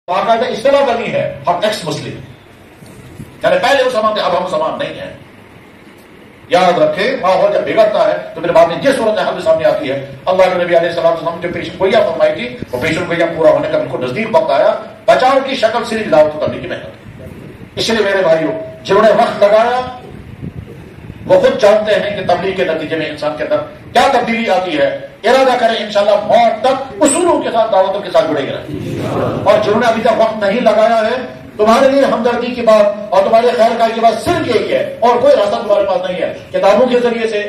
باقاعدہ اصطلاح بنی ہے ہم ایکس مسلم، یعنی پہلے مسلمان تھے اب ہم مسلمان نہیں ہیں. یاد رکھے ماحول جب بگڑتا ہے تو پھر بعد میں جس صورت حال سامنے آتی ہے. اللہ کے نبی علیہ السلام جو پیشن گوئیاں فرمائی تھی وہ پیشن گوئیاں پورا ہونے کا بالکل نزدیک وقت آیا. بچاؤ کی شکل صرف دعوت و تبلیغ کی محنت. اس لیے میرے بھائیوں جنہوں نے وقت لگایا وہ خود جانتے ہیں کہ تبلیغ کے نتیجے میں انسان کے اندر کیا تبدیلی آتی ہے. ارادہ کریں انشاءاللہ موت تک اصولوں کے ساتھ دعوتوں کے ساتھ جڑے گئے. اور جنہوں نے ابھی تک وقت نہیں لگایا ہے تمہارے لیے ہمدردی کی بات اور تمہارے خیر خواہی کی بات صرف یہی ہے اور کوئی راستہ تمہارے پاس نہیں ہے. کتابوں کے ذریعے سے،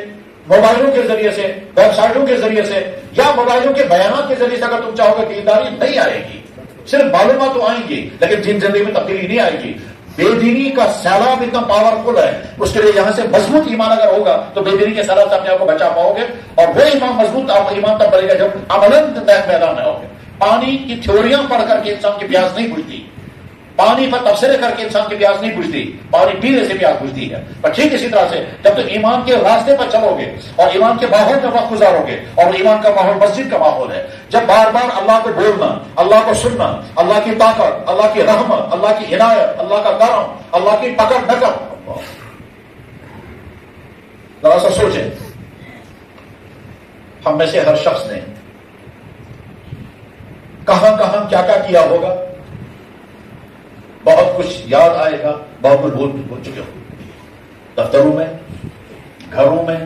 موبائلوں کے ذریعے سے، ویب سائٹوں کے ذریعے سے یا موبائلوں کے بیانات کے ذریعے سے اگر تم چاہو گے کہ دینداری نہیں آئے گی. صرف معلومات تو آئیں گی لیکن جن زندگی میں تبدیلی نہیں آئے گی. بے دینی کا سیلاب اتنا پاورفل ہے، اس کے لیے یہاں سے مضبوط ایمان اگر ہوگا تو بے دینی کے سیلاب سے اپنے آپ کو بچا پاؤ گے. اور وہ ایمان مضبوط آپ ایمان تب بنے گا جب عملاً میدان میں ہوگے. پانی کی تھیوریاں پڑھ کر کے انسان کی پیاس نہیں بجھتی، پانی پر تبصرے کر کے انسان کی پیاس نہیں بجھتی، پانی پینے سے پیاس بجھتی ہے. پر ٹھیک اسی طرح سے جب تک ایمان کے راستے پر چلو گے اور ایمان کے ماحول میں وقت گزارو گے، اور ایمان کا ماحول مسجد کا ماحول ہے، جب بار بار اللہ کو بولنا، اللہ کو سننا، اللہ کی طاقت، اللہ کی رحمت، اللہ کی عنایت، اللہ کا کرم، اللہ کی پکڑ نکر. ذرا سا سوچیں ہم میں سے ہر شخص نے کہاں کہاں کیا کیا کیا ہوگا. بہت کچھ یاد آئے گا، بہت کچھ بھول چکے ہو. دفتروں میں، گھروں میں،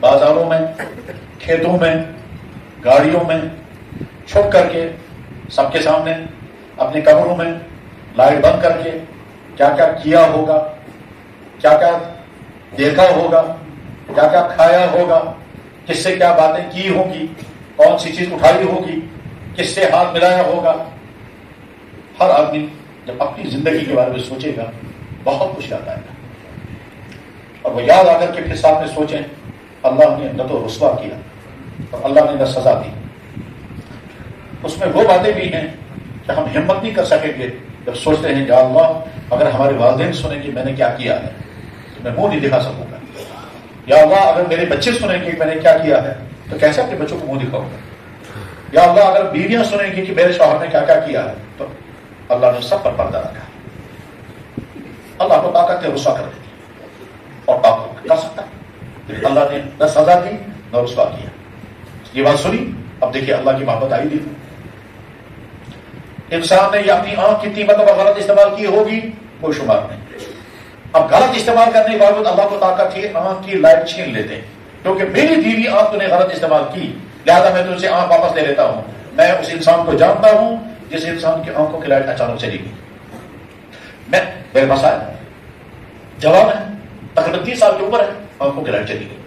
بازاروں میں، کھیتوں میں، گاڑیوں میں، چھپ کر کے سب کے سامنے، اپنے کمروں میں لائٹ بند کر کے کیا کیا کیا ہوگا، کیا کیا دیکھا ہوگا، کیا کیا کھایا ہوگا، کس سے کیا باتیں کی ہوں گی، کون سی چیز اٹھائی ہوگی، کس سے ہاتھ ملایا ہوگا. ہر آدمی جب اپنی زندگی کے بارے میں سوچے گا بہت کچھ یاد آئے گا. اور وہ یاد آ کر کے پھر ساتھ میں سوچیں اللہ نے نہ تو رسوا کیا اور اللہ نے نہ سزا دی. اس میں وہ باتیں بھی ہیں کہ ہم ہمت نہیں کر سکیں گے جب سوچتے ہیں کہ اللہ اگر ہمارے والدین سنیں کہ میں نے کیا کیا ہے تو میں منہ نہیں دکھا سکوں گا. یا اللہ اگر میرے بچے سنیں کہ میں نے کیا کیا ہے تو کیسے اپنے بچوں کو منہ دکھاؤں گا. یا اللہ اگر بیویاں سنیں گی کہ میرے شوہر نے کیا کیا کیا ہے تو اللہ نے سب پر پردہ رکھا. اللہ کو طاقت ہے رسوا کر دیتی اور طاقت کر سکتا ہے. اللہ نے نہ سزا دی نہ رسوا کیا. یہ بات سنی. اب دیکھیے اللہ کی محبت آئی دی. انسان نے یہ اپنی آنکھ کتنی مرتبہ غلط استعمال کی ہوگی کوئی شمار نہیں. اب غلط استعمال کرنے کے باوجود اللہ کو طاقت تھی آنکھ کی لائٹ چھین لیتے کیونکہ میری دیوی آنکھ نے غلط استعمال کی لہذا میں تم سے آنکھ واپس لے لیتا ہوں. میں اس انسان کو جانتا ہوں جس انسان کی آنکھوں کی لائٹ اچانک چلی گئی. میں میرے پاس آیا جواب ہے تقریباً 30 سال کے اوپر ہے آنکھوں کی لائٹ چلی گئی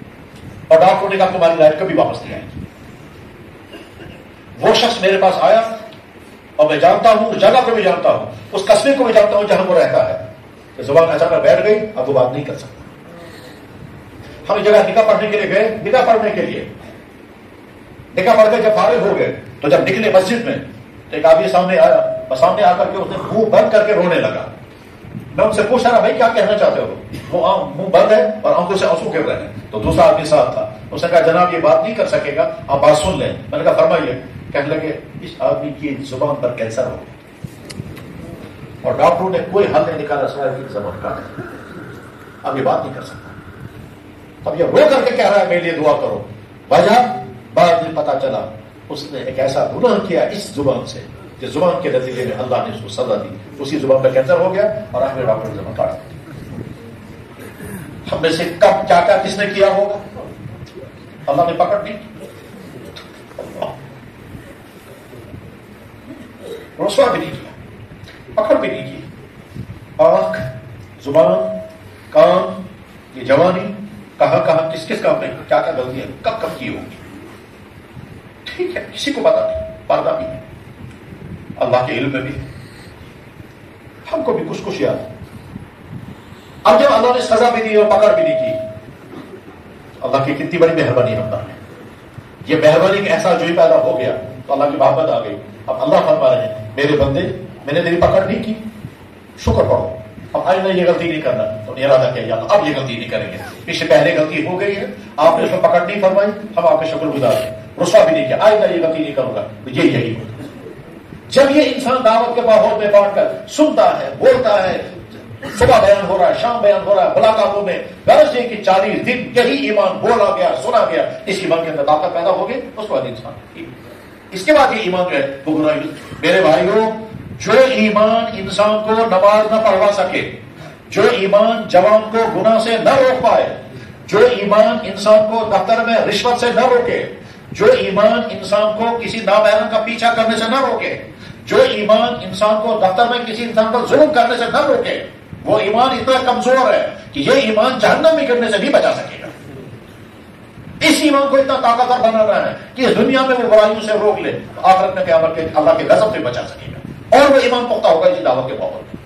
اور ڈاکٹر نے کہا تمہاری لائٹ کبھی واپس نہیں آئے گی. وہ شخص میرے پاس آیا اور میں جانتا ہوں اس جگہ کو بھی جانتا ہوں اس قصبے کو بھی جانتا ہوں جہاں وہ رہتا ہے. زبان اچانک بیٹھ گئی اب وہ بات نہیں کر سکتا. ہم اس جگہ نکاح پڑھنے کے لیے گئے. نکاح پڑھنے کے لیے نکاح پڑھ کے جب فارغ ہو گئے تو جب نکلے مسجد میں ایک آدمی سامنے آیا اور سامنے آ کر کے اس نے منہ بند کر کے رونے لگا. میں ان سے پوچھ رہا بھائی کیا کہنا چاہتے ہو. وہ منہ بند ہے اور آنکھوں سے آنسو گر رہے ہیں. تو دوسرا آدمی ساتھ تھا. اس نے کہا جناب یہ بات نہیں کر سکے گا آپ بات سن لیں. میں نے کہا فرمائیے. کہنے لگے اس آدمی کی زبان پر کینسر ہو گیا اور ڈاکٹروں نے کوئی حل نہیں نکالا سوائے کی زبان کا. اب یہ بات نہیں کر سکتا. اب یہ رو کر کے کہہ رہا ہے میرے لیے دعا کرو. وجہ بعد میں پتا چلا اس نے ایک ایسا گناہ کیا اس زبان سے کہ زبان کے نتیجے میں اللہ نے اس کو سزا دی. اسی زبان پہ کینسر ہو گیا اور آخر ڈاکٹر نے زبان کاٹ دی. ہم میں سے کب کیا کیا کس نے کیا ہوگا اللہ نے پکڑ نہیں. رسوا بھی نہیں کیا پکڑ بھی نہیں کی. آنکھ زبان کان یہ جوانی کہاں کہاں کس کس کام میں کیا کیا غلطیاں کب کب کی ہوگی. ٹھیک ہے کسی کو پتا نہیں پردہ بھی ہے اللہ کے علم میں بھی ہم کو بھی کچھ یاد. اب جب اللہ نے سزا بھی دی اور پکڑ بھی نہیں کی اللہ کی کتنی بڑی مہربانی ہوتا ہے. یہ مہربانی کا احساس جو ہی پیدا ہو گیا تو اللہ کی محبت آ گئی. اب اللہ فرما رہے ہیں میرے بندے میں نے تیری پکڑ نہیں کی شکر پڑھو اب آئندہ یہ غلطی نہیں کرنا. تو ارادہ کیا یا اب یہ غلطی نہیں کریں گے. اس سے پہلے غلطی ہو گئی ہے آپ نے اس میں پکڑ نہیں فرمائی ہم آپ کے شکر گزار ہیں. رسوا بھی نہیں کیا آئندہ یہ غلطی نہیں کروں گا. تو یہی ہوگا جب یہ انسان دعوت کے ماحول میں بانٹ کر سنتا ہے، بولتا ہے، صبح بیان ہو رہا ہے، شام بیان ہو رہا ہے، ملاقاتوں میں غرض یہ کہ 40 دن یہی ایمان بولا گیا، سنا گیا، اس ایمان کے اندر طاقت پیدا ہوگی، اس کے بعد انسان اس کے بعد یہ ایمان جو ہے وہ گناہ۔ میرے بھائیوں، جو ایمان انسان کو نماز نہ پڑھوا سکے، جو ایمان جوان کو گناہ سے نہ روک پائے، جو ایمان انسان کو دفتر میں رشوت سے نہ روکے، جو ایمان انسان کو کسی نامحرم کا پیچھا کرنے سے نہ روکے، جو ایمان انسان کو دفتر میں کسی انسان پر ظلم کرنے سے نہ روکے، وہ ایمان اتنا کمزور ہے کہ یہ ایمان جہنم میں گرنے سے بھی بچا سکے گا۔ اس ایمان کو اتنا طاقتور بنانا ہے کہ اس دنیا میں وہ برائیوں سے روک لے، آخرت میں قیامت کے اللہ کے غضب سے بچا سکے گا، اور وہ ایمان پختہ ہوگا اسی دعوت کے ماحول میں۔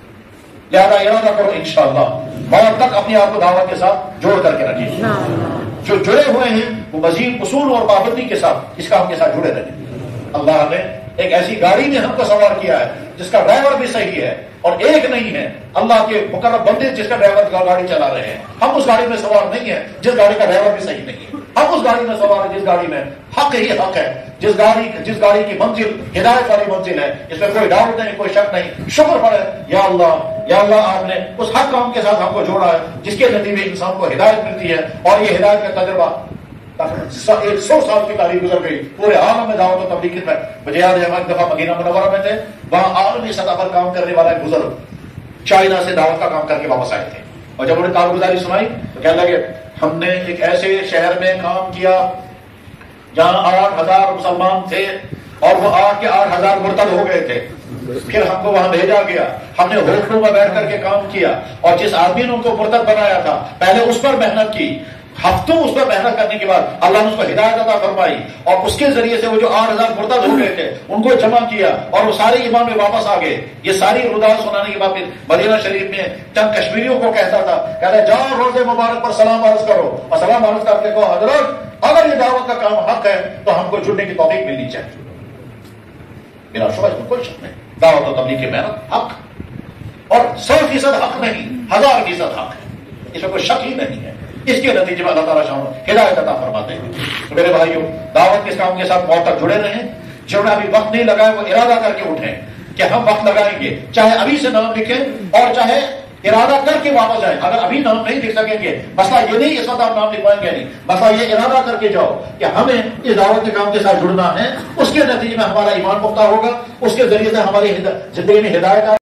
لہٰذا ارادہ کرو انشاءاللہ موت تک اپنے آپ کو دعوت کے ساتھ جوڑ کر کے رکھیں۔ جو جڑے ہوئے ہیں وہ مزید اصول اور پابندی کے ساتھ اس کام کے ساتھ جڑے رہیں۔ اللہ نے ایک ایسی گاڑی میں ہم کو سوار کیا ہے جس کا ڈرائیور بھی صحیح ہے اور ایک نہیں ہے، اللہ کے مقرب بندے جس کا ڈرائیور گاڑی چلا رہے ہیں۔ ہم اس گاڑی میں سوار نہیں ہیں جس گاڑی کا ڈرائیور بھی صحیح نہیں ہے، ہم اس گاڑی میں سوار ہیں جس گاڑی میں حق ہی حق ہے، جس گاڑی کی منزل ہدایت والی منزل ہے، اس میں کوئی ڈاؤٹ نہیں، کوئی شک نہیں۔ شکر پڑے یا اللہ آپ نے اس حق کام کے ساتھ ہم کو جوڑا ہے جس کے نتیجے انسان کو ہدایت ملتی ہے، اور یہ ہدایت کا تجربہ 100 سال کی تاریخ گزر گئی پورے عالم میں دعوت و تبلیغ میں۔ مجھے یاد ہے ہم ایک دفعہ مدینہ منورہ میں تھے، وہاں عالمی سطح پر کام کرنے والا ایک بزرگ چائنا سے دعوت کا کام کر کے واپس آئے تھے، اور جب انہیں کارگزاری سنائی تو کہنے لگے ہم نے ایک ایسے شہر میں کام کیا جہاں 8,000 مسلمان تھے اور وہ 8,000 مرتد ہو گئے تھے، پھر ہم کو وہاں بھیجا گیا، ہم نے ہوٹلوں میں بیٹھ کر کے کام کیا، اور جس آدمی نے ان کو مرتد بنایا تھا پہلے اس پر محنت کی، ہفتوں اس پر محنت کرنے کے بعد اللہ نے اس کو ہدایت عطا فرمائی، اور اس کے ذریعے سے وہ جو 8,000 مرتد ہو گئے تھے ان کو جمع کیا اور وہ سارے ایمان میں واپس آ گئے۔ یہ ساری رودات سنانے کے بعد پھر مدینہ شریف میں چند کشمیریوں کو کہتا تھا، کہتا جاؤ روزے مبارک پر سلام عرض کرو، اور سلام عرض کر کے کہو حضرت اگر یہ دعوت کا کام حق ہے تو ہم کو جڑنے کی توفیق ملنی چاہیے۔ میرا شبہ اس میں کوئی شک نہیں، دعوت و تبلیغ کی محنت حق، اور 100% حق نہیں، 1000% حق ہے، اس میں کوئی شک ہی نہیں ہے۔ اس کے نتیجے میں اللہ تعالیٰ شاہ ہدایت عطا فرماتے ہیں۔ تو میرے بھائیوں، دعوت کے کام کے ساتھ موت تک جڑے رہیں۔ جنہوں نے ابھی وقت نہیں لگایا وہ ارادہ کر کے اٹھیں کہ ہم وقت لگائیں گے، چاہے ابھی سے نام لکھیں اور چاہے ارادہ کر کے واپس جائیں۔ اگر ابھی نام نہیں لکھ سکیں گے، مسئلہ یہ نہیں اس وقت آپ نام لکھوائیں گے نہیں، مسئلہ یہ ارادہ کر کے جاؤ کہ ہمیں اس دعوت کے کام کے ساتھ جڑنا ہے، اس کے نتیجے میں ہمارا ایمان پختہ ہوگا، اس کے ذریعے سے ہماری زندگی میں ہدایت